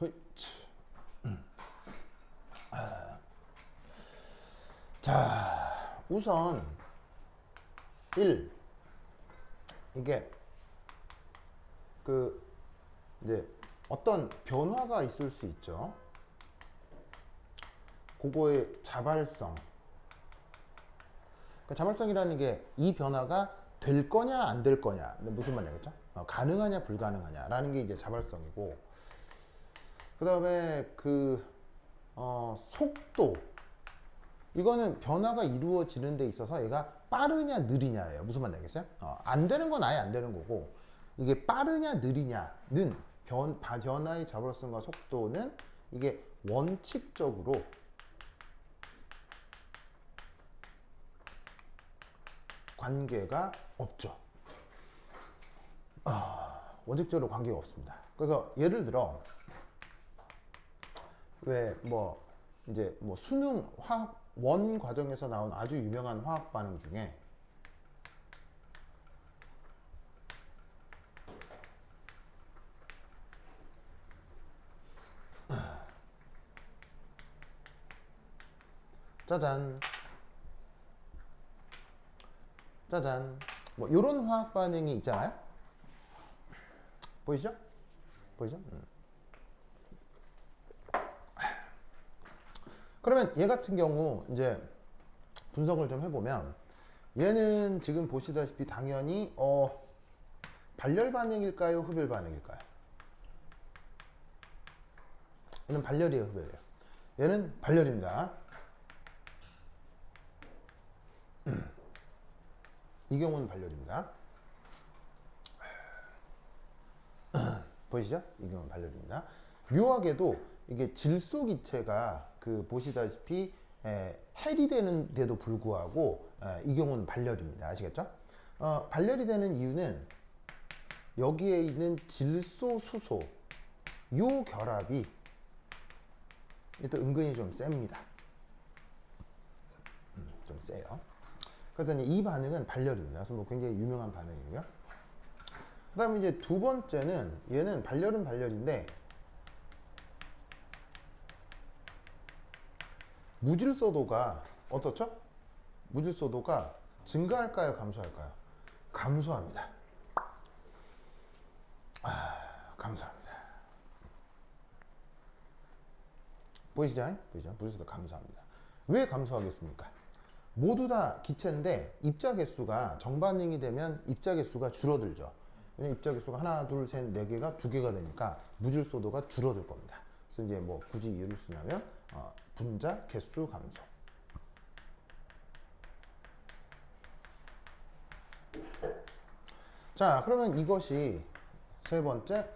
허이, 자, 우선 1 이게 그 이제 어떤 변화가 있을 수 있죠. 그거의 자발성. 그러니까 자발성이라는 게 이 변화가 될 거냐 안 될 거냐 무슨 말이겠죠? 가능하냐 불가능하냐라는 게 이제 자발성이고, 그 다음에 속도, 이거는 변화가 이루어지는 데 있어서 얘가 빠르냐 느리냐예요. 무슨 말인지 알겠어요? 안 되는 건 아예 안 되는 거고, 이게 빠르냐 느리냐는 변화의 자발성과 속도는 이게 원칙적으로 관계가 없죠. 원칙적으로 관계가 없습니다. 그래서 예를 들어 왜 이제 수능 화학 원 과정에서 나온 아주 유명한 화학 반응 중에 짜잔 짜잔 요런 화학 반응이 있잖아요. 보이시죠? 보이죠? 그러면 얘 같은 경우 이제 분석을 좀 해보면, 얘는 지금 보시다시피 당연히 발열 반응일까요? 흡열 반응일까요? 얘는 발열이에요, 흡열이에요? 얘는 발열입니다. 이 경우는 발열입니다. 보이시죠? 이 경우는 발열입니다. 묘하게도 이게 질소기체가 보시다시피 헬이 되는데도 불구하고 이 경우는 발열입니다. 아시겠죠? 발열이 되는 이유는 여기에 있는 질소, 수소 요 결합이 또 은근히 좀 셉니다. 좀 세요. 그래서 이 반응은 발열입니다. 그래서 굉장히 유명한 반응이고요. 그 다음에 이제 두 번째는, 얘는 발열은 발열인데 무질서도가 어떻죠? 무질서도가 증가할까요? 감소할까요? 감소합니다. 감소합니다. 보이시죠? 보이죠? 무질서도 감소합니다. 왜 감소하겠습니까? 모두 다 기체인데 입자 개수가 정반응이 되면 입자 개수가 줄어들죠. 왜냐면 입자 개수가 하나, 둘, 셋, 네 개가 두 개가 되니까 무질서도가 줄어들 겁니다. 그래서 이제 굳이 이유를 쓰냐면 분자 개수 감소. 자, 그러면 이것이 세 번째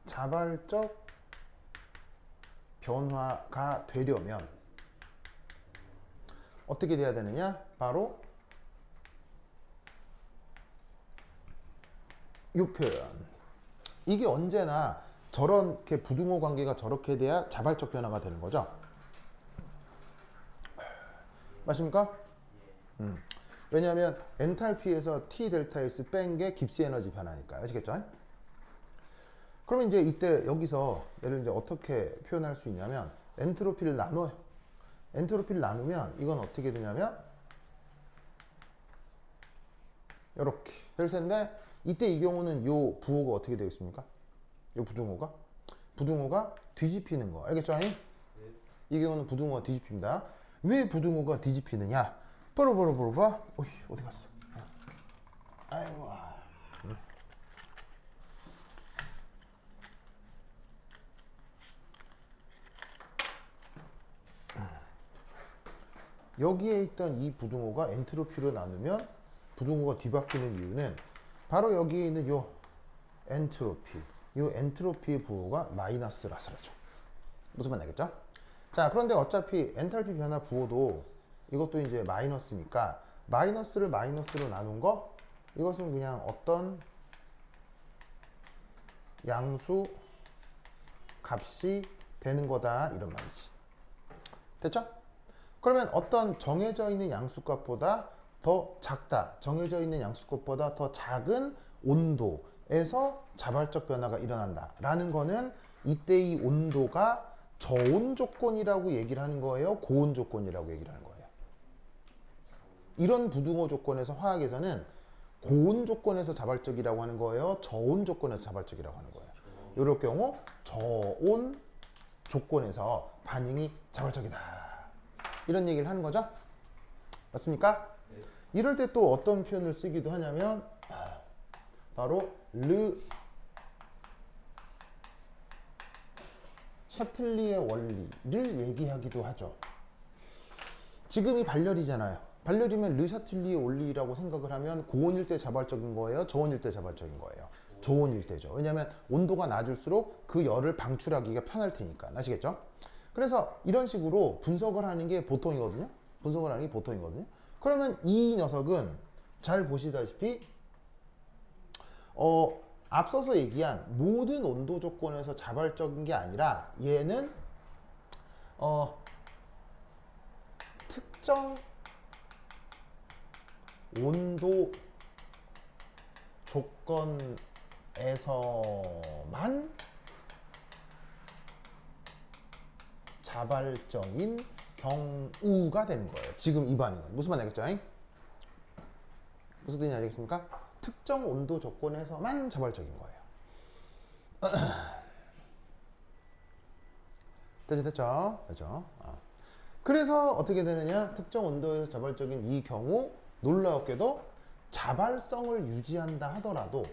자발적 변화가 되려면 어떻게 돼야 되느냐? 바로 이 표현. 이게 언제나 저렇게 부등호 관계가 저렇게 돼야 자발적 변화가 되는 거죠. 맞습니까? 왜냐하면 엔탈피에서 T 델타 S 뺀 게 깁스 에너지 변화니까요. 아시겠죠? 그러면 이제 이때 여기서 얘를 이제 어떻게 표현할 수 있냐면 엔트로피를 나눠요. 엔트로피를 나누면 이건 어떻게 되냐면 이렇게 될 텐데, 이때 이 경우는 요 부호가 어떻게 되겠습니까? 요 부등호가 뒤집히는 거. 알겠죠? 이 경우는 부등호가 뒤집힙니다. 왜 부등호가 뒤집히느냐? 바로 봐. 어이, 어디 갔어? 아이고. 여기에 있던 이 부등호가 엔트로피로 나누면 부등호가 뒤바뀌는 이유는 바로 여기에 있는 요 엔트로피, 요 엔트로피의 부호가 마이너스라서죠. 무슨 말 알겠죠? 자, 그런데 어차피 엔탈피 변화 부호도 이것도 이제 마이너스니까 마이너스를 마이너스로 나눈 거, 이것은 그냥 어떤 양수 값이 되는 거다, 이런 말이지. 됐죠? 그러면 어떤 정해져 있는 양수값보다 더 작다. 정해져 있는 양수값보다 더 작은 온도에서 자발적 변화가 일어난다. 라는 거는 이때 이 온도가 저온 조건이라고 얘기를 하는 거예요? 고온 조건이라고 얘기를 하는 거예요? 이런 부등호 조건에서 화학에서는 고온 조건에서 자발적이라고 하는 거예요? 저온 조건에서 자발적이라고 하는 거예요? 이럴 경우 저온 조건에서 반응이 자발적이다. 이런 얘기를 하는 거죠? 맞습니까? 네. 이럴 때 또 어떤 표현을 쓰기도 하냐면 바로 르 샤틀리의 원리를 얘기하기도 하죠. 지금이 발열이잖아요. 발열이면 르 샤틀리의 원리라고 생각을 하면 고온일 때 자발적인 거예요? 저온일 때 자발적인 거예요? 저온일 때죠. 왜냐하면 온도가 낮을수록 그 열을 방출하기가 편할 테니까. 아시겠죠? 그래서 이런 식으로 분석을 하는 게 보통이거든요. 분석을 하는 게 보통이거든요. 그러면 이 녀석은 잘 보시다시피 앞서서 얘기한 모든 온도 조건에서 자발적인 게 아니라 얘는 특정 온도 조건에서만 자발적인 경우가 되는 거예요. 지금 이 반응은. 무슨 말 알겠죠? 무슨 뜻인지 알겠습니까? 특정 온도 조건에서만 자발적인 거예요. 됐죠? 그래서 어떻게 되느냐? 특정 온도에서 자발적인 이 경우 놀라웠게도 자발성을 유지한다 하더라도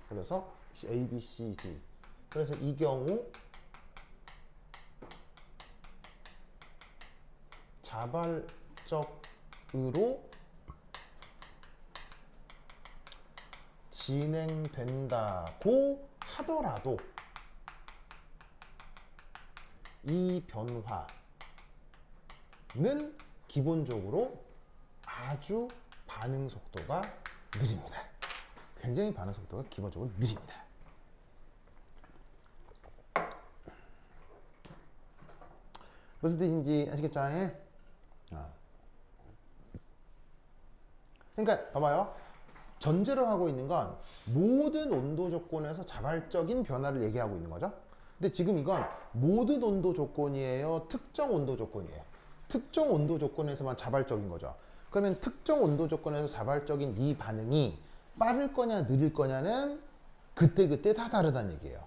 그래서 A, B, C, D 그래서 이 경우 자발적으로 진행된다고 하더라도 이 변화는 기본적으로 아주 반응 속도가 느립니다. 굉장히 반응 속도가 기본적으로 느립니다. 무슨 뜻인지 아시겠죠? 그러니까 봐봐요. 전제로 하고 있는 건 모든 온도 조건에서 자발적인 변화를 얘기하고 있는 거죠. 근데 지금 이건 모든 온도 조건이에요? 특정 온도 조건이에요? 특정 온도 조건에서만 자발적인 거죠. 그러면 특정 온도 조건에서 자발적인 이 반응이 빠를 거냐 느릴 거냐는 그때그때 다 다르다는 얘기예요.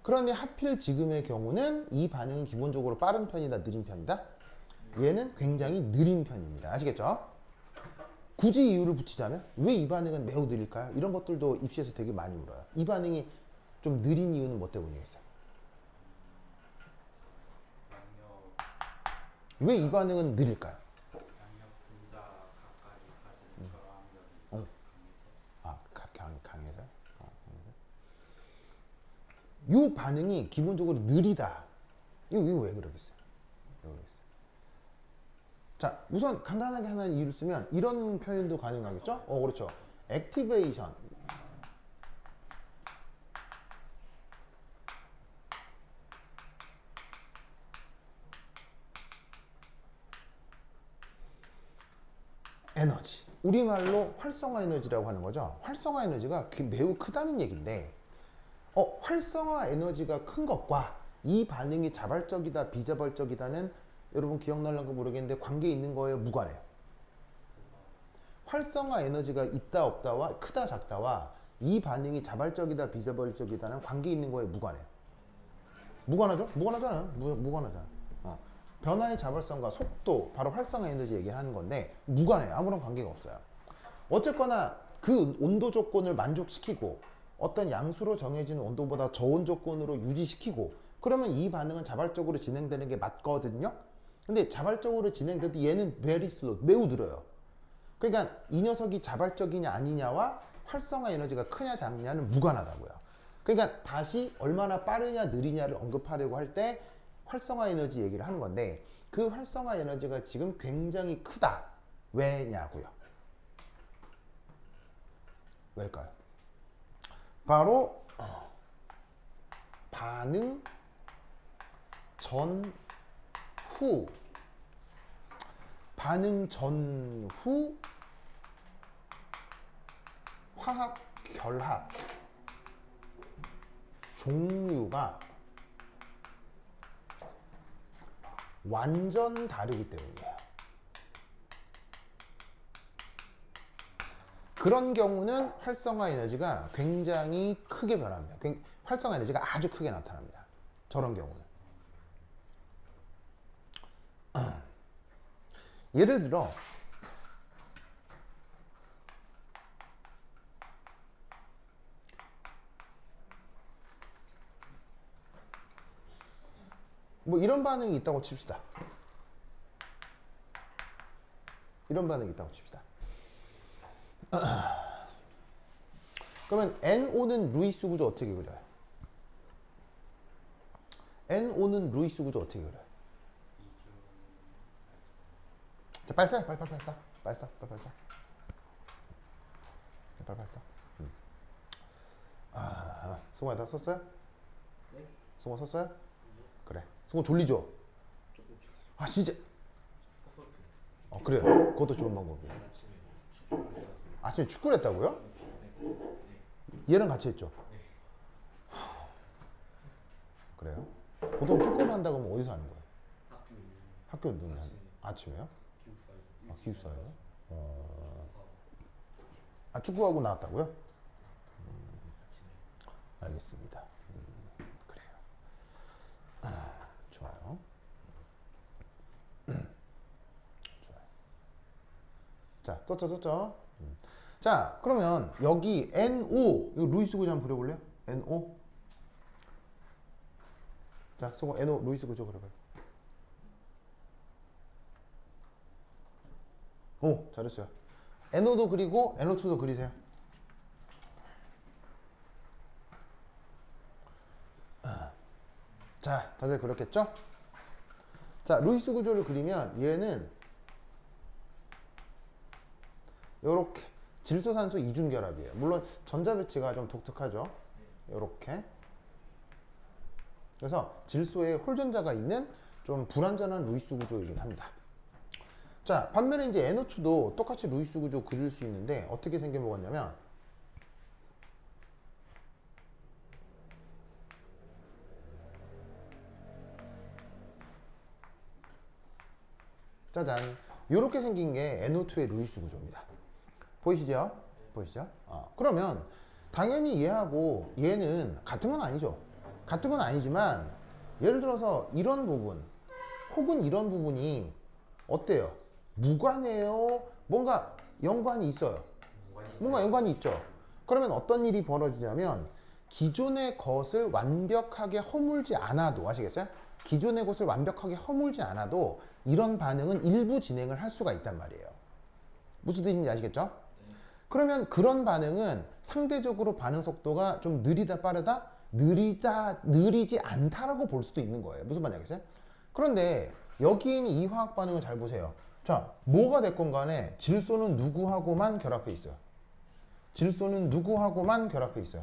그런데 하필 지금의 경우는 이 반응은 기본적으로 빠른 편이다, 느린 편이다? 얘는 굉장히 느린 편입니다. 아시겠죠? 굳이 이유를 붙이자면 왜 이 반응은 매우 느릴까요? 이런 것들도 입시에서 되게 많이 물어요. 이 반응이 좀 느린 이유는 뭐 때문이겠어요? 왜 이 반응은 느릴까요? 양력 분자 각각이 가지는 결합력이 강해서? 이 반응이 기본적으로 느리다. 이거 왜 그러겠어요? 자, 우선 간단하게 하나 이유를 쓰면 이런 표현도 가능하겠죠? 그렇죠. 액티베이션. 에너지. 우리말로 활성화 에너지라고 하는 거죠. 활성화 에너지가 매우 크다는 얘기인데, 활성화 에너지가 큰 것과 이 반응이 자발적이다, 비자발적이다는 여러분 기억날는가 모르겠는데 관계 있는 거예요, 무관해요? 활성화 에너지가 있다, 없다와 크다, 작다와 이 반응이 자발적이다, 비자발적이다는 관계 있는 거예요, 무관해요? 무관하죠? 무관하잖아요. 무관하잖아요. 변화의 자발성과 속도, 바로 활성화 에너지 얘기하는 건데 무관해요. 아무런 관계가 없어요. 어쨌거나 그 온도 조건을 만족시키고 어떤 양수로 정해지는 온도보다 저온 조건으로 유지시키고 그러면 이 반응은 자발적으로 진행되는 게 맞거든요. 근데 자발적으로 진행돼도 얘는 very slow, 매우 느려요. 그러니까 이 녀석이 자발적이냐 아니냐와 활성화 에너지가 크냐 작냐는 무관하다고요. 그러니까 다시 얼마나 빠르냐 느리냐를 언급하려고 할 때 활성화 에너지 얘기를 하는 건데 그 활성화 에너지가 지금 굉장히 크다. 왜냐고요? 왜일까요? 바로 반응 전후 화학 결합 종류가 완전 다르기 때문이에요. 그런 경우는 활성화 에너지가 굉장히 크게 변합니다. 활성화 에너지가 아주 크게 나타납니다. 저런 경우는. 예를 들어 뭐 이런 반응이 있다고 칩시다. 이런 반응이 있다고 칩시다. 그러면 NO는 루이스 구조 어떻게 그려요? NO는 루이스 구조 어떻게 그려요? 자, 빨리 써. 빨리 써. 빨리 써. 승호야 다 썼어요? 네? 승호 썼어요? 그래. 승호 졸리죠? 아 진짜. 그래요. 그것도 좋은 방법이에요. 아침에 축구를 했다고요? 얘랑 같이 했죠? 그래요? 보통 축구를 한다고 하면 어디서 하는 거예요? 학교 운동이 아침에요? 기숙사예요? 축구하고 나왔다고요? 알겠습니다. 그래요. 좋아요. 좋아요. 자, 썼죠? 자, 그러면 여기 NO, 이거 루이스 구조 한번 그려볼래요? NO. 자, 승호 NO 루이스 구조 그려봐요. 오, 잘했어요. NO도 그리고 NO2도 그리세요. 자, 다들 그렇겠죠? 자, 루이스 구조를 그리면 얘는 요렇게 질소산소 이중결합이에요. 물론 전자배치가 좀 독특하죠. 요렇게. 그래서 질소에 홀전자가 있는 좀 불완전한 루이스 구조이긴 합니다. 자, 반면에 이제 NO2도 똑같이 루이스 구조 그릴 수 있는데 어떻게 생겨먹었냐면 짜잔, 이렇게 생긴 게 NO2의 루이스 구조입니다. 보이시죠? 그러면 당연히 얘하고 얘는 같은 건 아니죠. 같은 건 아니지만 예를 들어서 이런 부분 혹은 이런 부분이 어때요? 무관해요? 뭔가 연관이 있어요. 뭔가 연관이 있죠. 그러면 어떤 일이 벌어지냐면 기존의 것을 완벽하게 허물지 않아도, 아시겠어요? 기존의 것을 완벽하게 허물지 않아도 이런 반응은 일부 진행을 할 수가 있단 말이에요. 무슨 뜻인지 아시겠죠? 그러면 그런 반응은 상대적으로 반응 속도가 좀 느리다 빠르다? 느리지 않다라고 볼 수도 있는 거예요. 무슨 말이겠어요? 그런데 여기 있는 이 화학 반응을 잘 보세요. 자, 뭐가 됐건 간에 질소는 누구하고만 결합해 있어요? 질소는 누구하고만 결합해 있어요?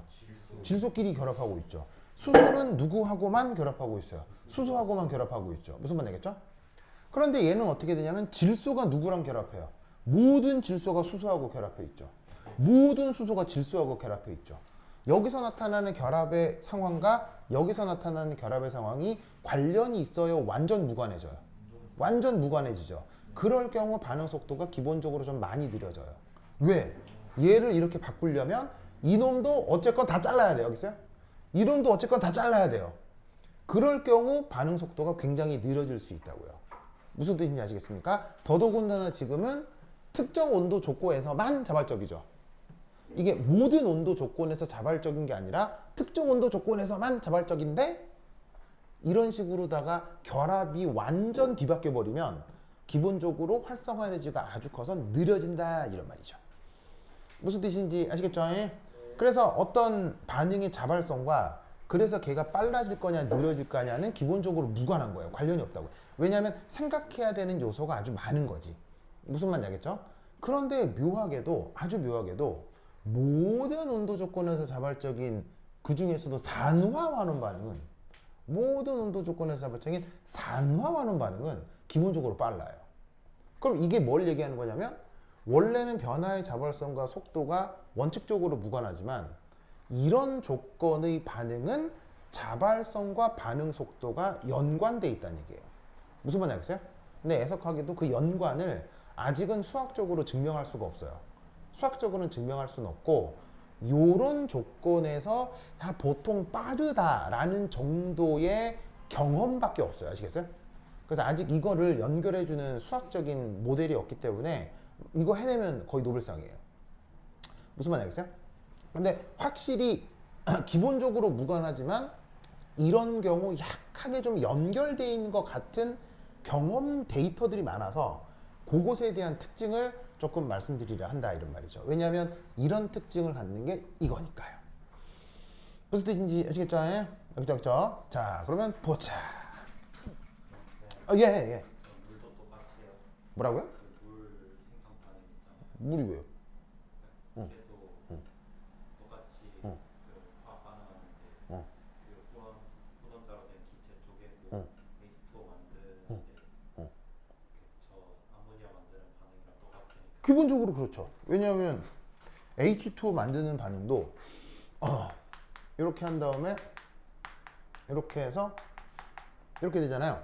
질소끼리 결합하고 있죠. 수소는 누구하고만 결합하고 있어요? 수소하고만 결합하고 있죠. 무슨 말이겠죠? 그런데 얘는 어떻게 되냐면 질소가 누구랑 결합해요? 모든 질소가 수소하고 결합해 있죠. 모든 수소가 질소하고 결합해 있죠. 여기서 나타나는 결합의 상황과 여기서 나타나는 결합의 상황이 관련이 있어요? 완전 무관해져요? 완전 무관해지죠. 그럴 경우 반응 속도가 기본적으로 좀 많이 느려져요. 왜? 얘를 이렇게 바꾸려면 이놈도 어쨌건 다 잘라야 돼요. 여기 있어요? 이놈도 어쨌건 다 잘라야 돼요. 그럴 경우 반응 속도가 굉장히 느려질 수 있다고요. 무슨 뜻인지 아시겠습니까? 더더군다나 지금은 특정 온도 조건에서만 자발적이죠. 이게 모든 온도 조건에서 자발적인 게 아니라 특정 온도 조건에서만 자발적인데 이런 식으로다가 결합이 완전 뒤바뀌어 버리면 기본적으로 활성화 에너지가 아주 커서 느려진다 이런 말이죠. 무슨 뜻인지 아시겠죠? 그래서 어떤 반응의 자발성과 그래서 걔가 빨라질 거냐 느려질 거냐는 기본적으로 무관한 거예요. 관련이 없다고. 왜냐하면 생각해야 되는 요소가 아주 많은 거지. 무슨 말인지 알겠죠? 그런데 묘하게도 아주 묘하게도 모든 온도 조건에서 자발적인 그 중에서도 산화환원 반응은 모든 온도 조건에서 자발적인 산화환원 반응은 기본적으로 빨라요. 그럼 이게 뭘 얘기하는 거냐면 원래는 변화의 자발성과 속도가 원칙적으로 무관하지만 이런 조건의 반응은 자발성과 반응 속도가 연관돼 있다는 얘기예요. 무슨 말인지 알겠어요? 근데 애석하게도 그 연관을 아직은 수학적으로 증명할 수가 없어요. 수학적으로는 증명할 수는 없고 요런 조건에서 보통 빠르다라는 정도의 경험밖에 없어요. 아시겠어요? 그래서 아직 이거를 연결해주는 수학적인 모델이 없기 때문에 이거 해내면 거의 노벨상이에요. 무슨 말인지 알겠어요? 근데 확실히 기본적으로 무관하지만 이런 경우 약하게 좀 연결되어 있는 것 같은 경험 데이터들이 많아서 그것에 대한 특징을 조금 말씀드리려 한다 이런 말이죠. 왜냐하면 이런 특징을 갖는 게 이거니까요. 무슨 뜻인지 아시겠죠? 예? 그죠? 자, 그러면 보자. 예, 예. 물도 똑같아요. 뭐라고요? 그물 생성 반응 있잖아요. 물이 왜요? 걔도 똑같이 응. 그 화학 반응하는데 응. 그 후원자로 된 기체 쪽에 그 응. H2O 만드는데 응. 응. 저 아모니아 만드는 반응이랑 똑같으니까. 기본적으로 그렇죠. 왜냐하면 H2O 만드는 반응도 이렇게 한 다음에 이렇게 해서 이렇게 되잖아요.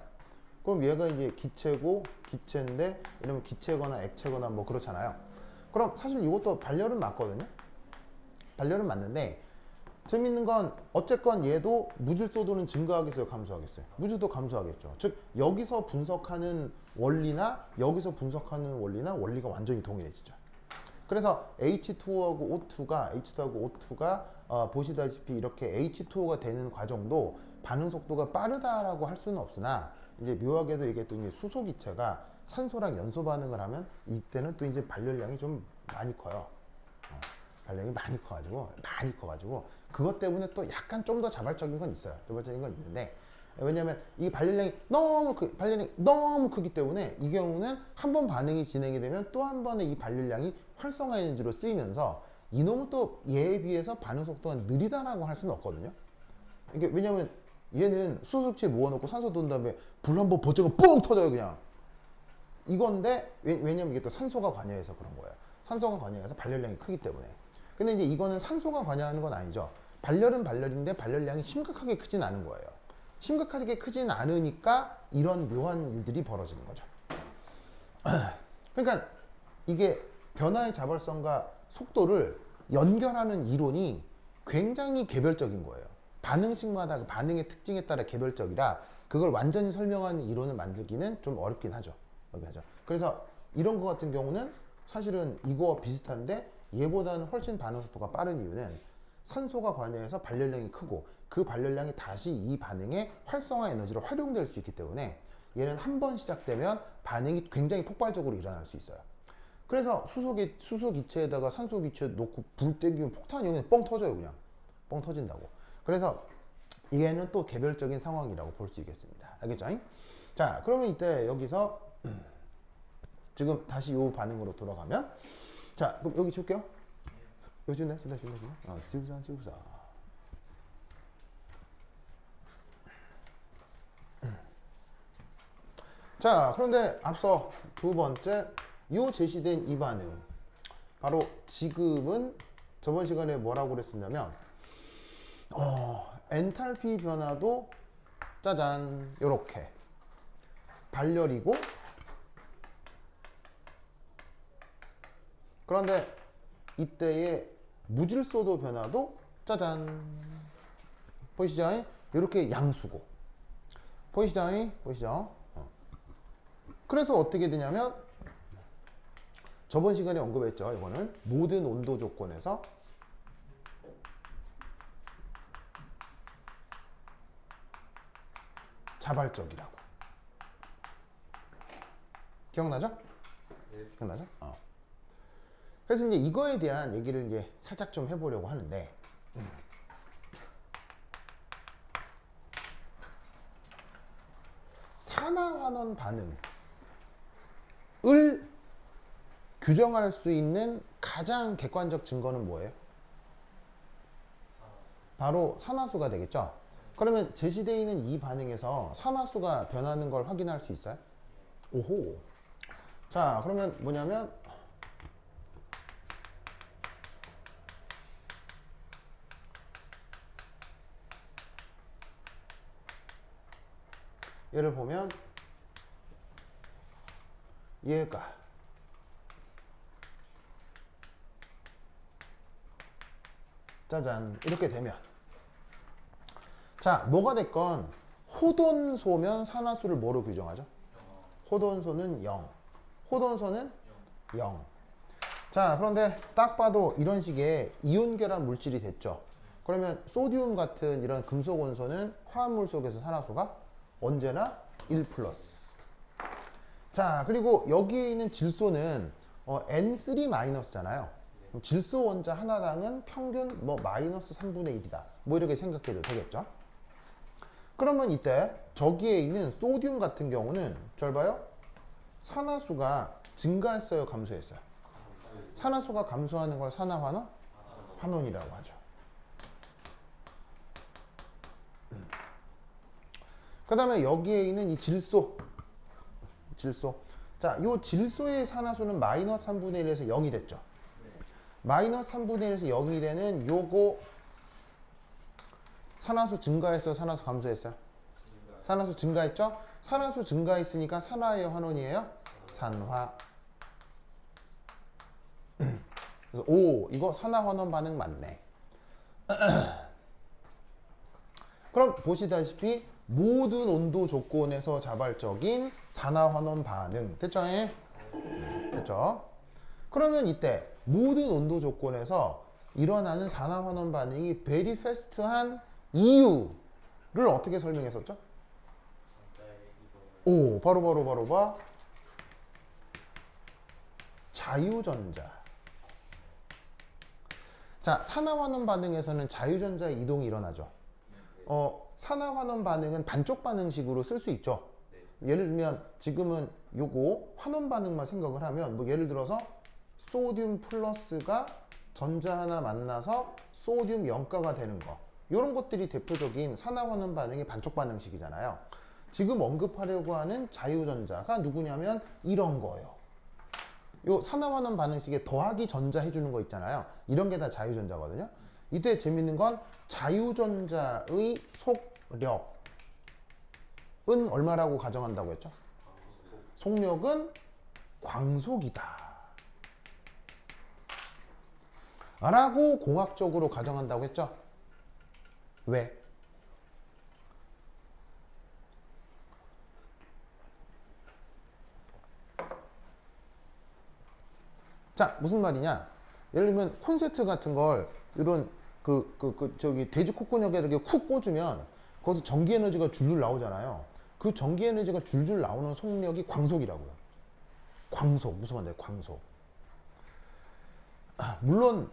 그럼 얘가 이제 기체인데 이러면 기체거나 액체거나 뭐 그렇잖아요. 그럼 사실 이것도 발열은 맞거든요. 발열은 맞는데 재밌는 건 어쨌건 얘도 무질소도는 증가하겠어요, 감소하겠어요? 무질도 감소하겠죠. 즉 여기서 분석하는 원리나 여기서 분석하는 원리가 완전히 동일해지죠. 그래서 H2하고 O2가 보시다시피 이렇게 H2O가 되는 과정도 반응 속도가 빠르다라고 할 수는 없으나 이제 묘하게도 얘기했더니 수소기체가 산소랑 연소 반응을 하면 이때는 또 이제 발열량이 좀 많이 커요. 발열량이 많이 커가지고 그것 때문에 또 약간 좀 더 자발적인 건 있어요. 자발적인 건 있는데 왜냐하면 이 발열량이 너무 크기 때문에 이 경우는 한 번 반응이 진행이 되면 또 한 번의 이 발열량이 활성화 에너지로 쓰이면서 이놈은 또 얘에 비해서 반응 속도가 느리다라고 할 수는 없거든요. 이게 왜냐면 얘는 수소기체 모아놓고 산소 돈 다음에 불 한번 번쩍은 뻥 터져요 그냥. 이건데 왜냐면 이게 또 산소가 관여해서 그런 거예요. 산소가 관여해서 발열량이 크기 때문에. 근데 이제 이거는 산소가 관여하는 건 아니죠. 발열은 발열인데 발열량이 심각하게 크진 않은 거예요. 심각하게 크진 않으니까 이런 묘한 일들이 벌어지는 거죠. 그러니까 이게 변화의 자발성과 속도를 연결하는 이론이 굉장히 개별적인 거예요. 반응식마다 그 반응의 특징에 따라 개별적이라 그걸 완전히 설명하는 이론을 만들기는 좀 어렵긴 하죠. 그래서 이런 거 같은 경우는 사실은 이거와 비슷한데 얘보다는 훨씬 반응 속도가 빠른 이유는 산소가 관여해서 발열량이 크고 그 발열량이 다시 이 반응의 활성화 에너지로 활용될 수 있기 때문에 얘는 한 번 시작되면 반응이 굉장히 폭발적으로 일어날 수 있어요. 그래서 수소기체에다가 산소기체 놓고 불 땡기면 폭탄이 그냥 뻥 터져요. 그냥 뻥 터진다고. 그래서 얘는 또 개별적인 상황이라고 볼 수 있겠습니다. 알겠죠? 자, 그러면 이때 여기서 지금 다시 요 반응으로 돌아가면 자, 그럼 여기 줄게요. 여기 준다. 지우자. 자, 그런데 앞서 두 번째 요 제시된 이 반응 바로 지금은 저번 시간에 뭐라고 그랬었냐면 엔탈피 변화도 짜잔 요렇게 발열이고 그런데 이때의 무질소도 변화도 짜잔 보이시죠? 이렇게 양수고 보이시죠? 그래서 어떻게 되냐면 저번 시간에 언급했죠. 이거는 모든 온도 조건에서 자발적이라고. 기억나죠? 네. 기억나죠? 그래서 이제 이거에 대한 얘기를 이제 살짝 좀 해보려고 하는데, 산화환원 반응을 규정할 수 있는 가장 객관적 증거는 뭐예요? 바로 산화수가 되겠죠? 그러면 제시되어 있는 이 반응에서 산화수가 변하는 걸 확인할 수 있어요? 오호. 자, 그러면 뭐냐면 얘를 보면 얘가 짜잔 이렇게 되면 자 뭐가 됐건 호돈소면 산화수를 뭐로 규정하죠? 호돈소는 0 호돈소는 0 자 그런데 딱 봐도 이런 식의 이온결합 물질이 됐죠. 그러면 소듐 같은 이런 금속 원소는 화합물 속에서 산화수가 언제나 1 플러스. 자 그리고 여기에 있는 질소는 N3 마이너스잖아요. 그럼 질소 원자 하나당은 평균 뭐 마이너스 3분의 1이다. 뭐 이렇게 생각해도 되겠죠. 그러면 이때 저기에 있는 소듐 같은 경우는 잘 봐요. 산화수가 증가했어요, 감소했어요? 산화수가 감소하는 걸 산화환원? 환원이라고 하죠. 그 다음에 여기에 있는 이 질소. 자, 요 질소의 산화수는 마이너스 3분의 1에서 0이 됐죠. 마이너스 3분의 1에서 0이 되는 요거 산화수 증가했어요, 산화수 감소했어요? 산화수 증가했죠? 산화수 증가했으니까 산화예요, 환원이에요? 산화. 그래서 오, 이거 산화환원 반응 맞네. 그럼 보시다시피 모든 온도 조건에서 자발적인 산화환원 반응 됐죠? 됐죠? 그러면 이때 모든 온도 조건에서 일어나는 산화환원 반응이 very fast한 이유를 어떻게 설명했었죠? 오, 바로 봐. 자유전자. 자, 산화환원 반응에서는 자유전자의 이동이 일어나죠. 산화환원 반응은 반쪽 반응식으로 쓸 수 있죠. 예를 들면 지금은 요거 환원 반응만 생각을 하면 뭐 예를 들어서 소듐 플러스가 전자 하나 만나서 소듐 영가가 되는 거. 이런 것들이 대표적인 산화환원 반응의 반쪽 반응식이잖아요. 지금 언급하려고 하는 자유전자가 누구냐면 이런 거예요. 요 산화환원 반응식에 더하기 전자 해주는 거 있잖아요. 이런 게 다 자유전자거든요. 이때 재밌는 건 자유전자의 속력은 얼마라고 가정한다고 했죠? 속력은 광속이다 라고 공학적으로 가정한다고 했죠? 왜? 자, 무슨 말이냐? 예를 들면 콘센트 같은 걸 이런 저기 돼지 콧구멍에 이렇게 쿡 꽂으면 거기서 전기 에너지가 줄줄 나오잖아요. 그 전기 에너지가 줄줄 나오는 속력이 광속이라고요. 광속 무슨 말이에요? 광속. 물론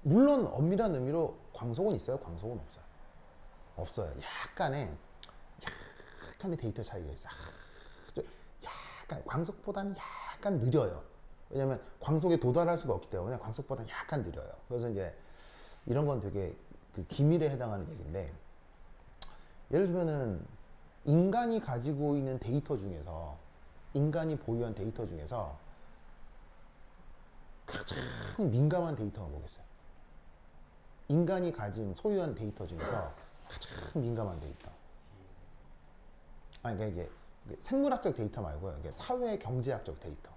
엄밀한 의미로 광속은 있어요? 광속은 없어요? 없어요. 약간의 데이터 차이가 있어요. 약간 광속보다는 약간 느려요. 왜냐면 광속에 도달할 수가 없기 때문에 광속보다는 약간 느려요. 그래서 이제 이런 건 되게 그 기밀에 해당하는 얘기인데, 예를 들면은 인간이 가지고 있는 데이터 중에서, 인간이 보유한 데이터 중에서 가장 민감한 데이터가 뭐겠어요? 인간이 가진 소유한 데이터 중에서 가장 민감한 데이터. 아니, 그러니까 이게 생물학적 데이터 말고요. 이게 사회 경제학적 데이터.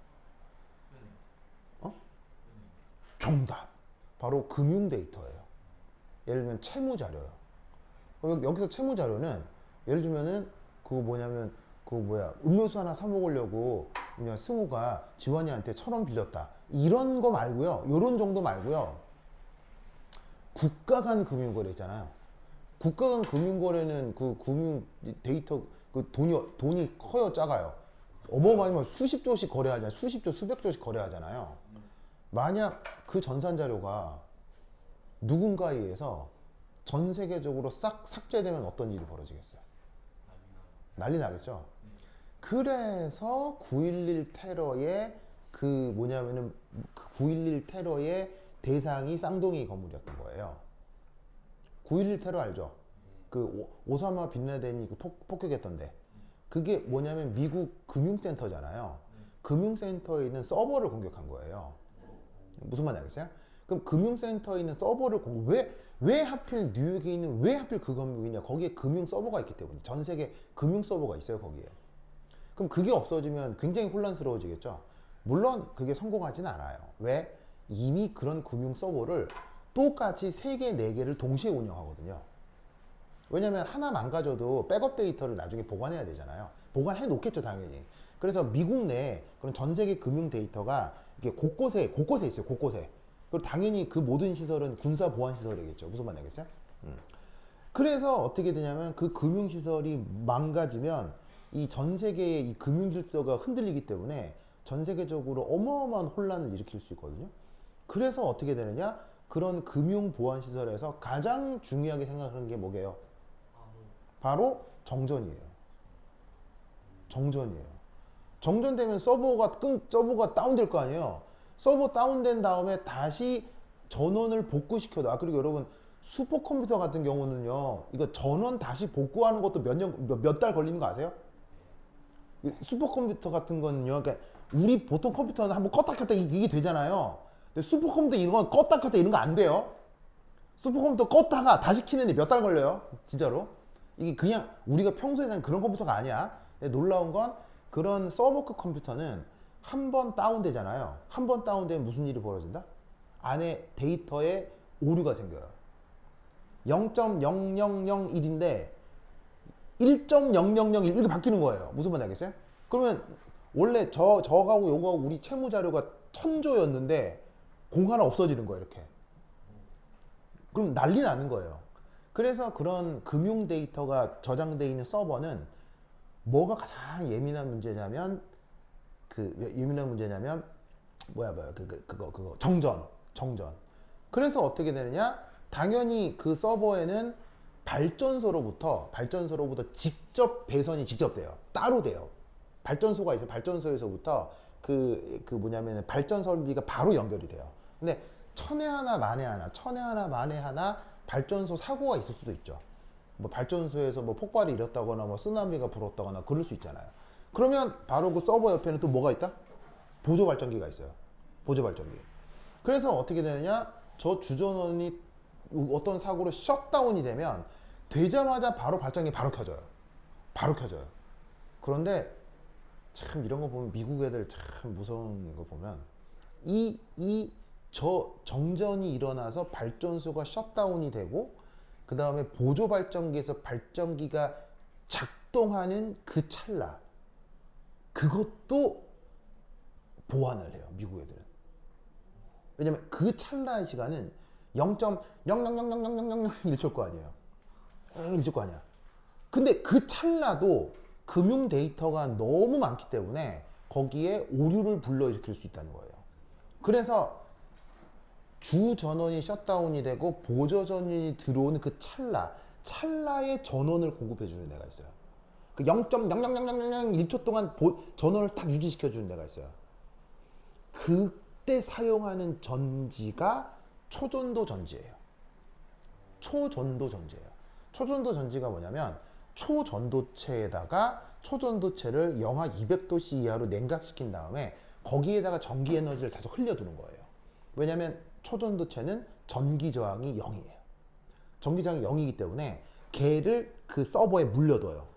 정답. 바로 금융 데이터예요. 예를 들면 채무 자료요. 여기서 채무 자료는 예를 들면은 음료수 하나 사 먹으려고 그냥 승우가 지원이한테 1,000원 빌렸다. 이런 거 말고요. 요런 정도 말고요. 국가 간 금융거래 있잖아요. 국가 간 금융거래는 그 금융 데이터 그 돈이 커요, 작아요? 어마어마하면 수십 조씩 거래하잖아요. 수십 조, 수백 조씩 거래하잖아요. 만약 그 전산 자료가 누군가에 의해서 전 세계적으로 싹 삭제되면 어떤 일이 벌어지겠어요? 난리 나겠죠. 그래서 9.11 테러의 그 9.11 테러의 대상이 쌍둥이 건물이었던 거예요. 9.11 테러 알죠? 그 오사마 빈라덴이 그 폭격했던데, 그게 뭐냐면 미국 금융센터잖아요. 금융센터에 있는 서버를 공격한 거예요. 무슨 말인지 알겠어요? 그럼 금융센터에 있는 서버를 왜 하필 뉴욕에 있는 왜 하필 그 건물이냐? 거기에 금융 서버가 있기 때문에 전 세계 금융 서버가 있어요 거기에. 그럼 그게 없어지면 굉장히 혼란스러워지겠죠. 물론 그게 성공하진 않아요. 왜? 이미 그런 금융 서버를 똑같이 3개, 4개를 동시에 운영하거든요. 왜냐면 하나 망가져도 백업 데이터를 나중에 보관해야 되잖아요. 보관해 놓겠죠 당연히. 그래서 미국 내 그런 전 세계 금융 데이터가 이게 곳곳에 있어요. 곳곳에. 그리고 당연히 그 모든 시설은 군사 보안 시설이겠죠. 무슨 말인지 알겠어요? 그래서 어떻게 되냐면 그 금융 시설이 망가지면 이 전 세계의 이 금융 질서가 흔들리기 때문에 전 세계적으로 어마어마한 혼란을 일으킬 수 있거든요. 그래서 어떻게 되느냐? 그런 금융 보안 시설에서 가장 중요하게 생각하는 게 뭐게요? 바로 정전이에요. 정전이에요. 정전되면 서버가 다운될 거 아니에요. 서버 다운된 다음에 다시 전원을 복구시켜도 그리고 여러분 슈퍼컴퓨터 같은 경우는요 이거 전원 다시 복구하는 것도 몇 달 걸리는 거 아세요? 슈퍼컴퓨터 같은 거는요 그러니까 우리 보통 컴퓨터는 한번 껐다 켰다 이게 되잖아요. 근데 슈퍼컴퓨터 이런 건 껐다 켰다 이런 거 안 돼요. 슈퍼컴퓨터 껐다가 다시 키는데 몇 달 걸려요 진짜로. 이게 그냥 우리가 평소에 사는 그런 컴퓨터가 아니야. 근데 놀라운 건 그런 서버급 컴퓨터는 한 번 다운되잖아요. 한 번 다운되면 무슨 일이 벌어진다? 안에 데이터에 오류가 생겨요. 0.0001인데 1.0001 이렇게 바뀌는 거예요. 무슨 말인지 알겠어요? 그러면 원래 저하고 요거하고 우리 채무 자료가 1000조였는데 공 하나 없어지는 거예요. 이렇게. 그럼 난리 나는 거예요. 그래서 그런 금융 데이터가 저장되어 있는 서버는 뭐가 가장 예민한 문제냐면 그거 정전. 그래서 어떻게 되느냐? 당연히 그 서버에는 발전소로부터 직접 배선이 직접 돼요. 따로 돼요. 발전소가 있어요. 발전소에서부터 발전 설비가 바로 연결이 돼요. 근데 천에 하나 만에 하나 발전소 사고가 있을 수도 있죠. 뭐 발전소에서 뭐 폭발이 일었다거나 뭐 쓰나미가 불었다거나 그럴 수 있잖아요. 그러면 바로 그 서버 옆에는 또 뭐가 있다? 보조 발전기가 있어요. 보조 발전기. 그래서 어떻게 되느냐? 저 주전원이 어떤 사고로 셧다운이 되면 되자마자 바로 발전기 바로 켜져요. 그런데 참 이런 거 보면 미국 애들 참 무서운 거 보면 저 정전이 일어나서 발전소가 셧다운이 되고 그 다음에 보조 발전기에서 발전기가 작동하는 그 찰나 그것도 보완을 해요. 미국 애들은. 왜냐면 그 찰나의 시간은 0.0000001초일 거 아니에요. 1초 거 아니야. 근데 그 찰나도 금융 데이터가 너무 많기 때문에 거기에 오류를 불러일으킬 수 있다는 거예요. 그래서 주 전원이 셧다운이 되고 보조 전원이 들어오는 그 찰나의 전원을 공급해 주는 데가 있어요. 그 0.00001초 동안 전원을 딱 유지시켜 주는 데가 있어요. 그때 사용하는 전지가 초전도 전지예요. 초전도 전지가 뭐냐면 초전도체에다가 초전도체를 영하 200도씨 이하로 냉각시킨 다음에 거기에다가 전기 에너지를 계속 흘려두는 거예요. 왜냐면 초전도체는 전기 저항이 0이에요. 전기 저항이 0이기 때문에 걔를 그 서버에 물려둬요.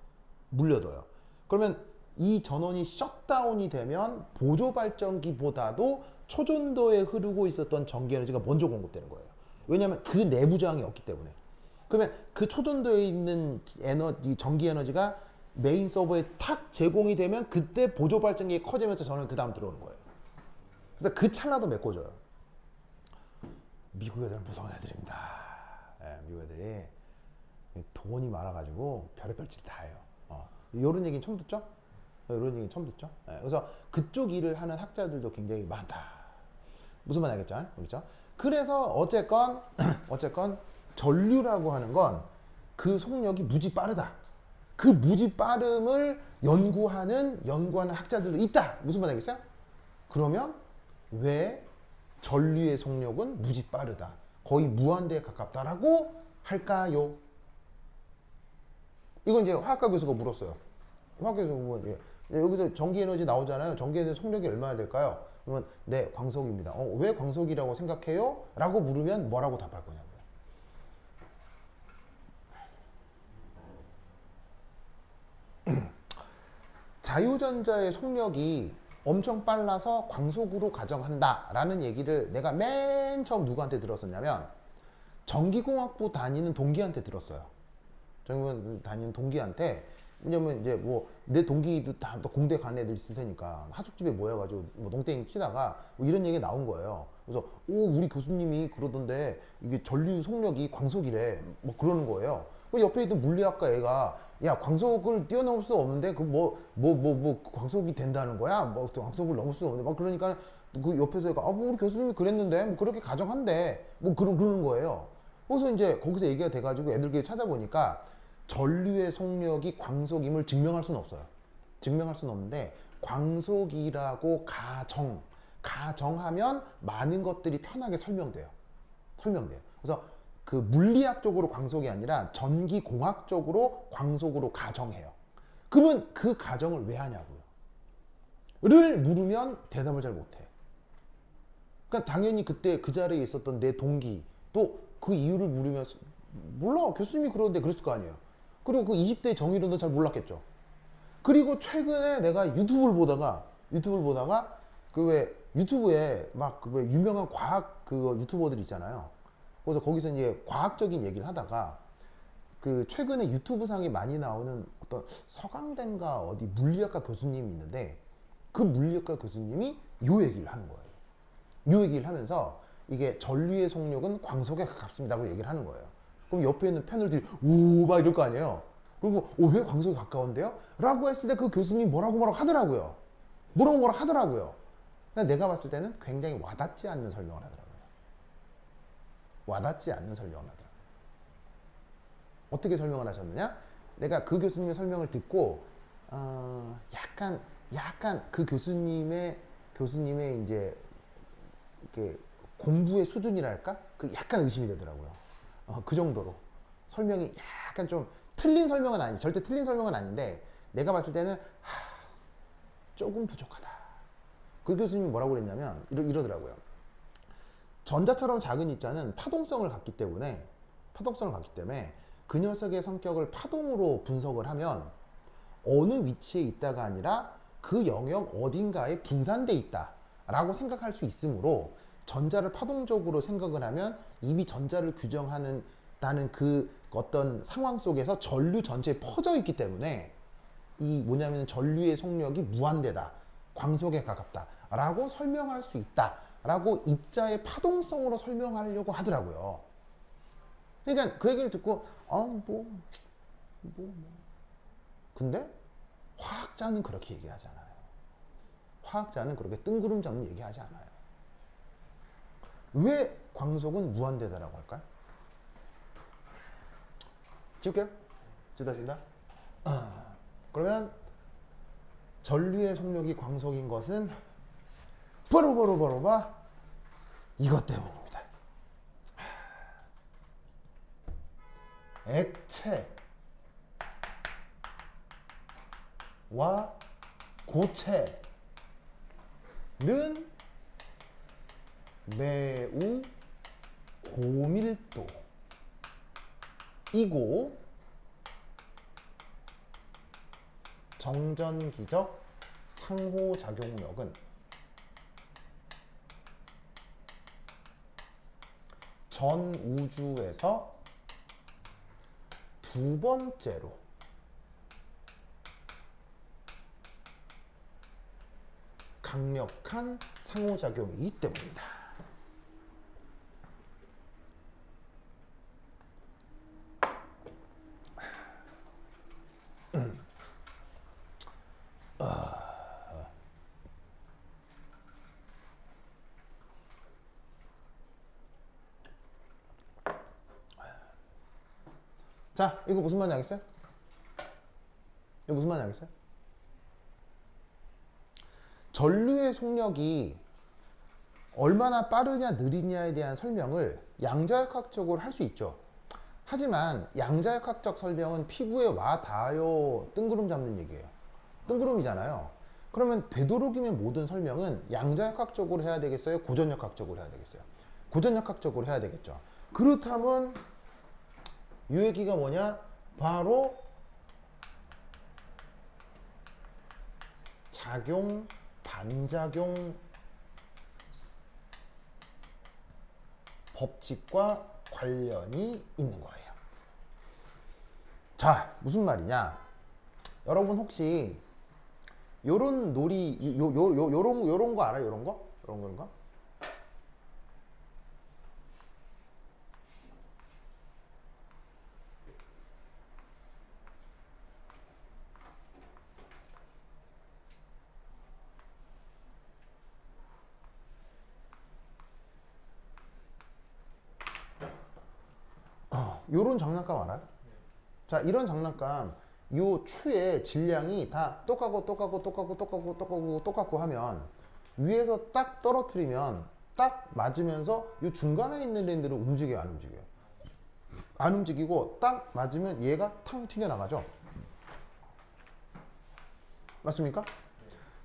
그러면 이 전원이 셧다운이 되면 보조 발전기보다도 초전도에 흐르고 있었던 전기 에너지가 먼저 공급되는 거예요. 왜냐하면 그 내부 저항이 없기 때문에. 그러면 그 초전도에 있는 전기 에너지가 메인 서버에 탁 제공이 되면 그때 보조 발전기가 커지면서 전원이 그 다음 들어오는 거예요. 그래서 그 찰나도 메꿔줘요. 미국 애들은 무서운 애들입니다. 미국 애들이 돈이 많아가지고 별의별 짓 다 해요. 이런 얘기는 처음 듣죠? 그래서 그쪽 일을 하는 학자들도 굉장히 많다. 무슨 말 알겠죠? 그렇죠? 그래서 어쨌건 전류라고 하는 건 그 속력이 무지 빠르다. 그 무지 빠름을 연구하는 학자들도 있다. 무슨 말 알겠어요? 그러면 왜 전류의 속력은 무지 빠르다. 거의 무한대에 가깝다라고 할까요? 이건 이제 화학과 교수가 물었어요. 화학과 교수가 여기서 전기 에너지 나오잖아요. 전기 에너지 속력이 얼마나 될까요? 그러면 네, 광석입니다. 왜 광석이라고 생각해요? 라고 물으면 뭐라고 답할 거냐고요. 자유전자의 속력이 엄청 빨라서 광속으로 가정한다 라는 얘기를 내가 맨 처음 누구한테 들었었냐면 전기공학부 다니는 동기한테 들었어요. 전기공학부 다니는 동기한테. 왜냐면 이제 뭐 내 동기도 다 공대 간 애들 있을 테니까 하숙집에 모여가지고 뭐 농땡이 치다가 뭐 이런 얘기 나온 거예요. 그래서 우리 교수님이 그러던데 이게 전류 속력이 광속이래 뭐 그러는 거예요. 그 옆에 있던 물리학과 애가 야 광속을 뛰어넘을 수 없는데 그 뭐 광속이 된다는 거야? 뭐 광속을 넘을 수 없는데 막 그러니까 그 옆에서 애가 뭐 우리 교수님이 그랬는데 뭐 그렇게 가정한대 뭐 그러는 거예요. 그래서 이제 거기서 얘기가 돼가지고 애들끼리 찾아보니까 전류의 속력이 광속임을 증명할 수는 없어요. 증명할 수는 없는데 광속이라고 가정하면 많은 것들이 편하게 설명돼요. 그래서 그 물리학적으로 광속이 아니라 전기공학적으로 광속으로 가정해요. 그러면 그 가정을 왜 하냐고요. 를 물으면 대답을 잘 못해. 그러니까 당연히 그때 그 자리에 있었던 내 동기 또 그 이유를 물으면 몰라 교수님이 그러는데 그랬을 거 아니에요. 그리고 그 20대 정의론도 잘 몰랐겠죠. 그리고 최근에 내가 유튜브를 보다가 그 왜 유튜브에 막 그 왜 유명한 과학 그 유튜버들 있잖아요. 그래서 거기서 이제 과학적인 얘기를 하다가 그 최근에 유튜브 상에 많이 나오는 어떤 서강대인가 어디 물리학과 교수님이 있는데 그 물리학과 교수님이 요 얘기를 하는 거예요. 요 얘기를 하면서 이게 전류의 속력은 광속에 가깝습니다고 얘기를 하는 거예요. 그럼 옆에 있는 패널들이 오 막 이럴 거 아니에요. 그리고 왜 광속에 가까운데요? 라고 했을 때 그 교수님이 뭐라고 하더라고요. 근데 내가 봤을 때는 굉장히 와닿지 않는 설명을 하더라고요. 어떻게 설명을 하셨느냐? 내가 그 교수님의 설명을 듣고 약간 그 교수님의 이제 이렇게 공부의 수준이랄까? 그 약간 의심이 되더라고요. 그 정도로 설명이 약간 좀 틀린 설명은 아니, 절대 틀린 설명은 아닌데 내가 봤을 때는 조금 부족하다. 그 교수님이 뭐라고 그랬냐면 이러더라고요. 전자처럼 작은 입자는 파동성을 갖기 때문에 그 녀석의 성격을 파동으로 분석을 하면 어느 위치에 있다가 아니라 그 영역 어딘가에 분산돼 있다 라고 생각할 수 있으므로 전자를 파동적으로 생각을 하면 이미 전자를 규정하는 그 어떤 상황 속에서 전류 전체에 퍼져 있기 때문에 이 뭐냐면 전류의 속력이 무한대다, 광속에 가깝다 라고 설명할 수 있다 라고 입자의 파동성으로 설명하려고 하더라고요. 그러니까 그 얘기를 듣고 근데 화학자는 그렇게 얘기하지 않아요. 화학자는 그렇게 뜬구름 잡는 얘기하지 않아요. 왜 광속은 무한대다라고 할까요? 지울게요. 지다. 그러면 전류의 속력이 광속인 것은 바로 이것 때문입니다. 액체와 고체는 매우 고밀도이고 정전기적 상호작용력은 전 우주에서 두 번째로 강력한 상호작용이기 때문입니다. 자, 이거 무슨 말인지 알겠어요? 전류의 속력이 얼마나 빠르냐 느리냐에 대한 설명을 양자역학적으로 할 수 있죠. 하지만 양자역학적 설명은 피부에 와 닿아요 뜬구름 잡는 얘기예요. 뜬구름이잖아요. 그러면 되도록이면 모든 설명은 양자역학적으로 해야 되겠어요? 고전역학적으로 해야 되겠어요? 고전역학적으로 해야 되겠죠. 그렇다면 이 얘기가 뭐냐? 바로 작용, 반작용 법칙과 관련이 있는 거예요. 자, 무슨 말이냐? 여러분 혹시 요런 놀이, 요런 거 알아요? 요런 거? 요런 거? 요런 장난감 알아요? 자, 이런 장난감 요 추의 질량이 다 똑같고 하면 위에서 딱 떨어뜨리면 딱 맞으면서 요 중간에 있는 애들은 움직여요, 안 움직여요? 안 움직이고 딱 맞으면 얘가 탕 튀겨나가죠? 맞습니까?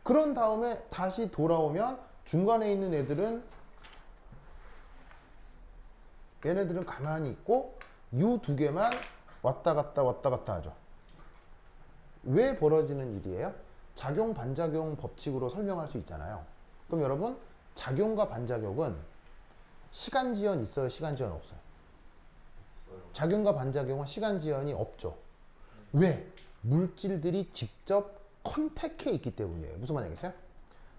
그런 다음에 다시 돌아오면 중간에 있는 애들은 얘네들은 가만히 있고 요 두 개만 왔다 갔다 하죠. 왜 벌어지는 일이에요? 작용 반작용 법칙으로 설명할 수 있잖아요. 그럼 여러분, 작용과 반작용은 시간 지연 있어요? 시간 지연 없어요? 작용과 반작용은 시간 지연이 없죠. 왜? 물질들이 직접 컨택해 있기 때문이에요. 무슨 말이겠어요?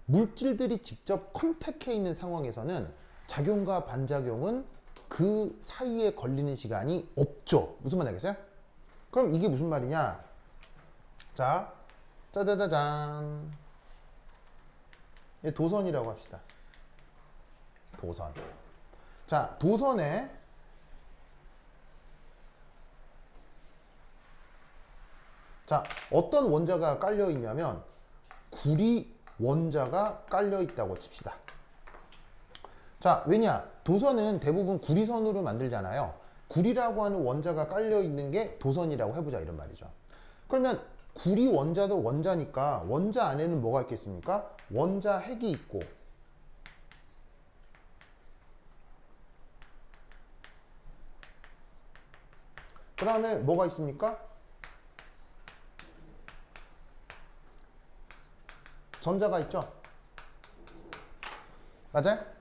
물질들이 직접 컨택해 있는 상황에서는 작용과 반작용은 그 사이에 걸리는 시간이 없죠. 무슨 말이겠어요? 그럼 이게 무슨 말이냐? 자, 짜자자잔. 도선이라고 합시다. 도선. 자, 도선에 자, 어떤 원자가 깔려 있냐면 구리 원자가 깔려 있다고 칩시다. 자, 왜냐? 도선은 대부분 구리선으로 만들잖아요. 구리라고 하는 원자가 깔려 있는 게 도선이라고 해보자 이런 말이죠. 그러면 구리 원자도 원자니까 원자 안에는 뭐가 있겠습니까? 원자 핵이 있고 그 다음에 뭐가 있습니까? 전자가 있죠? 맞아요?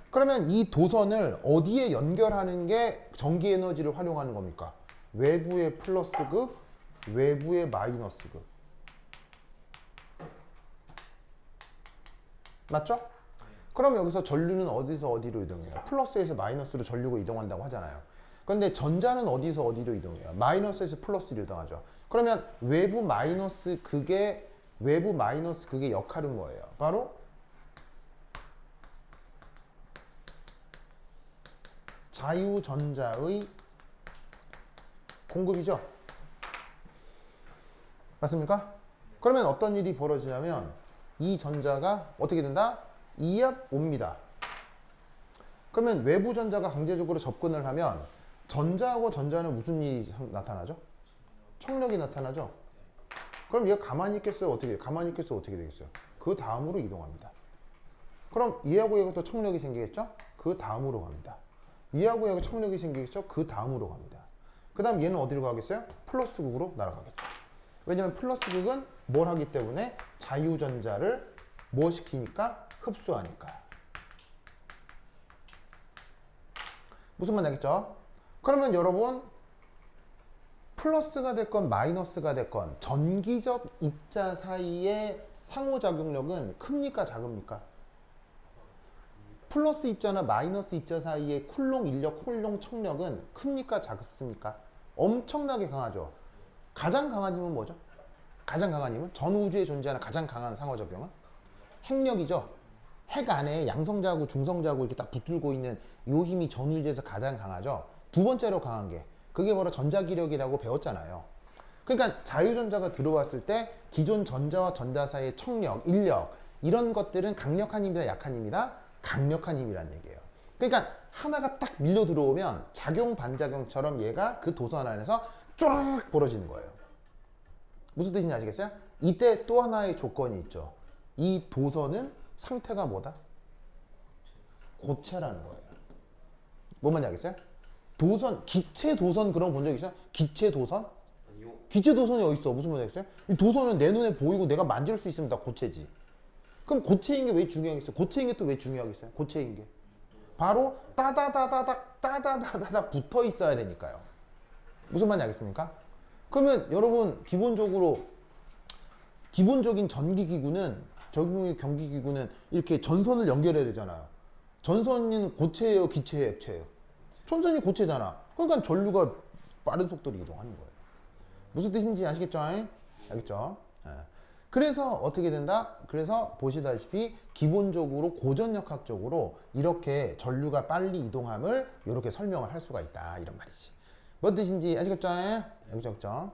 그러면 이 도선을 어디에 연결하는 게 전기 에너지를 활용하는 겁니까? 외부의 플러스극, 외부의 마이너스극. 맞죠? 그럼 여기서 전류는 어디서 어디로 이동해요? 플러스에서 마이너스로 전류가 이동한다고 하잖아요. 그런데 전자는 어디서 어디로 이동해요? 마이너스에서 플러스로 이동하죠. 그러면 외부 마이너스 극의 역할은 뭐예요? 바로 자유전자의 공급이죠. 맞습니까? 그러면 어떤 일이 벌어지냐면 이 전자가 어떻게 된다? 이압 옵니다. 그러면 외부 전자가 강제적으로 접근을 하면 전자하고 전자는 무슨 일이 나타나죠? 청력이 나타나죠. 그럼 얘가 가만히 있겠어요? 어떻게? 가만히 있겠어요? 어떻게 되겠어요? 그 다음으로 이동합니다. 그럼 얘하고 얘가 또 청력이 생기겠죠? 그 다음으로 갑니다. 얘하고 얘가 청력이 생기겠죠? 그 다음으로 갑니다. 그 다음 얘는 어디로 가겠어요? 플러스극으로 날아가겠죠. 왜냐면 플러스극은 뭘 하기 때문에 자유전자를 뭐 시키니까? 흡수하니까. 무슨 말 알겠죠? 그러면 여러분 플러스가 됐건 마이너스가 됐건 전기적 입자 사이의 상호작용력은 큽니까 작습니까? 플러스 입자나 마이너스 입자 사이의 쿨롱 인력, 쿨롱 청력은 큽니까 작습니까? 엄청나게 강하죠. 가장 강한 힘은 뭐죠? 가장 강한 힘은 전 우주에 존재하는 가장 강한 상호작용은 핵력이죠. 핵 안에 양성자하고 중성자하고 이렇게 딱 붙들고 있는 이 힘이 전 우주에서 가장 강하죠. 두 번째로 강한 게 그게 바로 전자기력이라고 배웠잖아요. 그러니까 자유전자가 들어왔을 때 기존 전자와 전자 사이의 청력, 인력 이런 것들은 강력한 힘이다 약한 힘이다? 강력한 힘이란 얘기예요. 그러니까 하나가 딱 밀려 들어오면 작용 반작용처럼 얘가 그 도선 안에서 쪼르륵 벌어지는 거예요. 무슨 뜻인지 아시겠어요? 이때 또 하나의 조건이 있죠. 이 도선은 상태가 뭐다? 고체라는 거예요. 뭔 말인지 알겠어요? 도선, 기체 도선 그런 거 본 적 있어요? 기체 도선? 아니요. 기체 도선이 어디 있어? 무슨 말인지 알겠어요? 이 도선은 내 눈에 보이고 내가 만질 수 있으면 다 고체지. 그럼 고체인 게 왜 중요하겠어요? 고체인 게 또 왜 중요하겠어요? 고체인 게. 바로 따다다다닥 붙어 있어야 되니까요. 무슨 말인지 알겠습니까? 그러면 여러분 기본적인 전기기구는 전기 경기기구는 이렇게 전선을 연결해야 되잖아요. 전선은 고체예요, 기체예요, 액체예요? 전선이 고체잖아. 그러니까 전류가 빠른 속도로 이동하는 거예요. 무슨 뜻인지 아시겠죠? 알겠죠? 예. 그래서 어떻게 된다? 그래서 보시다시피 기본적으로 고전역학적으로 이렇게 전류가 빨리 이동함을 이렇게 설명을 할 수가 있다 이런 말이지. 뭔 뜻인지 아시겠죠? 알겠죠?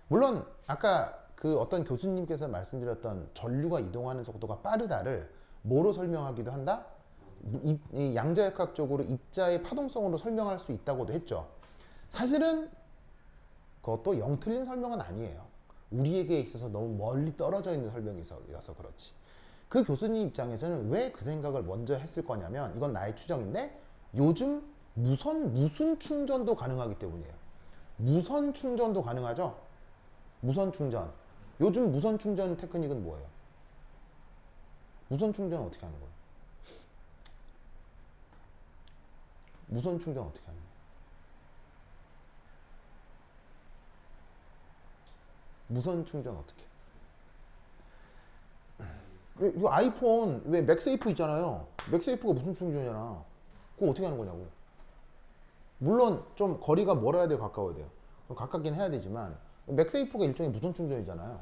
물론 아까 그 어떤 교수님께서 말씀드렸던 전류가 이동하는 속도가 빠르다를 뭐로 설명하기도 한다? 이 양자역학적으로 입자의 파동성으로 설명할 수 있다고도 했죠. 사실은 그것도 영 틀린 설명은 아니에요. 우리에게 있어서 너무 멀리 떨어져 있는 설명이어서 그렇지. 그 교수님 입장에서는 왜 그 생각을 먼저 했을 거냐면 이건 나의 추정인데 요즘 무선 충전도 가능하기 때문이에요. 무선 충전도 가능하죠? 무선 충전. 요즘 무선 충전 테크닉은 뭐예요? 무선 충전은 어떻게 하는 거예요? 무선 충전 어떻게 하는 거예요? 무선 충전 어떻게? 이 아이폰 왜 맥세이프 있잖아요. 맥세이프가 무슨 충전이잖아. 그거 어떻게 하는 거냐고. 물론 좀 거리가 멀어야 돼요, 가까워야 돼요. 가깝긴 해야 되지만 맥세이프가 일종의 무선 충전이잖아요.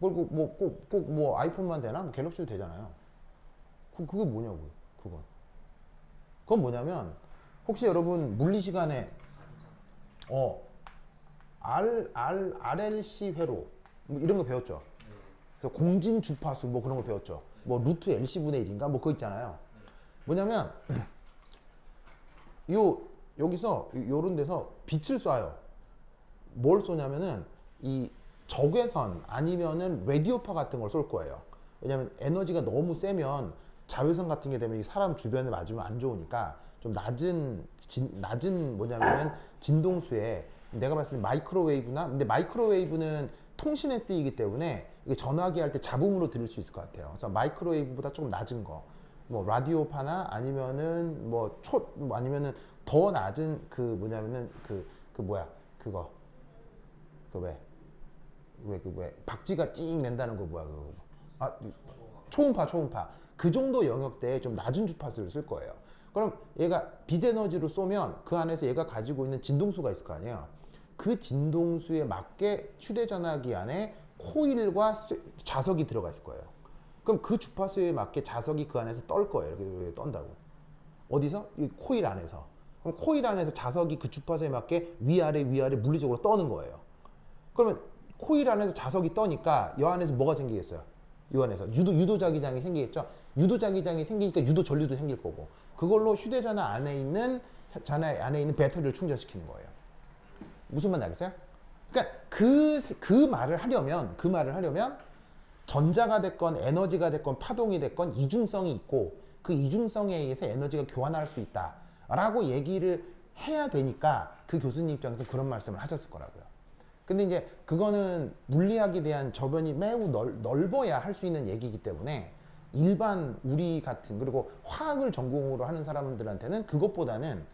그리고 뭐 꼭 뭐 아이폰만 되나? 뭐 갤럭시도 되잖아요. 그게 뭐냐고요, 그건. 그건 뭐냐면 혹시 여러분 물리 시간에 RLC 회로 뭐 이런 거 배웠죠? 그래서 공진 주파수 뭐 그런 거 배웠죠? 뭐 루트 LC분의 1인가? 뭐 그거 있잖아요. 뭐냐면 여기서 요런 데서 빛을 쏴요. 뭘 쏘냐면은 이 적외선 아니면은 라디오파 같은 걸 쏠 거예요. 왜냐면 에너지가 너무 세면 자외선 같은 게 되면 이 사람 주변에 맞으면 안 좋으니까 좀 낮은 뭐냐면은 진동수에 내가 봤을 때 마이크로웨이브나 근데 마이크로웨이브는 통신에 쓰이기 때문에 이게 전화기 할 때 잡음으로 들을 수 있을 것 같아요. 그래서 마이크로웨이브보다 조금 낮은 거, 뭐 라디오파나 아니면은 아니면은 더 낮은 그 뭐냐면은 그거 왜 박쥐가 찡 낸다는 거 뭐야 그거. 아 초음파 그 정도 영역대에 좀 낮은 주파수를 쓸 거예요. 그럼 얘가 빛에너지로 쏘면 그 안에서 얘가 가지고 있는 진동수가 있을 거 아니에요. 그 진동수에 맞게 휴대전화기 안에 코일과 자석이 들어가 있을 거예요. 그럼 그 주파수에 맞게 자석이 그 안에서 떨 거예요. 이렇게 떤다고. 어디서? 이 코일 안에서. 그럼 코일 안에서 자석이 그 주파수에 맞게 위아래 물리적으로 떠는 거예요. 그러면 코일 안에서 자석이 떠니까 이 안에서 뭐가 생기겠어요? 이 안에서 유도자기장이 생기겠죠? 유도자기장이 생기니까 유도 전류도 생길 거고 그걸로 휴대전화 안에 있는 배터리를 충전시키는 거예요. 무슨 말인지 알겠어요? 그러니까 그 말을 하려면 전자가 됐건 에너지가 됐건 파동이 됐건 이중성이 있고 그 이중성에 의해서 에너지가 교환할 수 있다라고 얘기를 해야 되니까 그 교수님 입장에서 그런 말씀을 하셨을 거라고요. 근데 이제 그거는 물리학에 대한 저변이 매우 넓어야 할 수 있는 얘기이기 때문에 일반 우리 같은 그리고 화학을 전공으로 하는 사람들한테는 그것보다는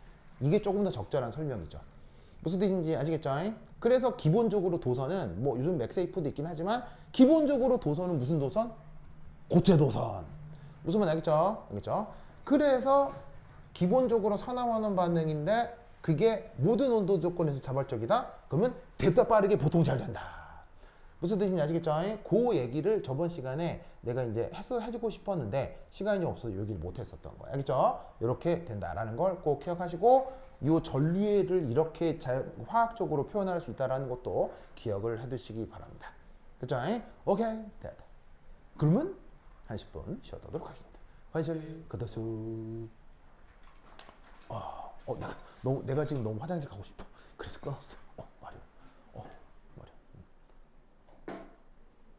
이게 조금 더 적절한 설명이죠. 무슨 뜻인지 아시겠죠? 그래서 기본적으로 도선은 뭐 요즘 맥세이프도 있긴 하지만 기본적으로 도선은 무슨 도선? 고체 도선. 무슨 말인지 알겠죠? 그래서 기본적으로 산화환원 반응인데 그게 모든 온도 조건에서 자발적이다? 그러면 뎁다 빠르게 보통 잘 된다. 무슨 뜻인지 아시겠죠? 그 얘기를 저번 시간에 내가 이제 해주고 싶었는데 시간이 없어서 얘기를 못 했었던 거예요. 알겠죠? 이렇게 된다라는 걸 꼭 기억하시고 이 전류를 이렇게 화학적으로 표현할 수 있다는 것도 기억을 해두시기 바랍니다. 됐죠? 오케이. 됐다. 그러면 한 10분 쉬어가도록 하겠습니다. 화이실 그다수. 내가 지금 너무 화장실 가고 싶어. 그래서 끊었어.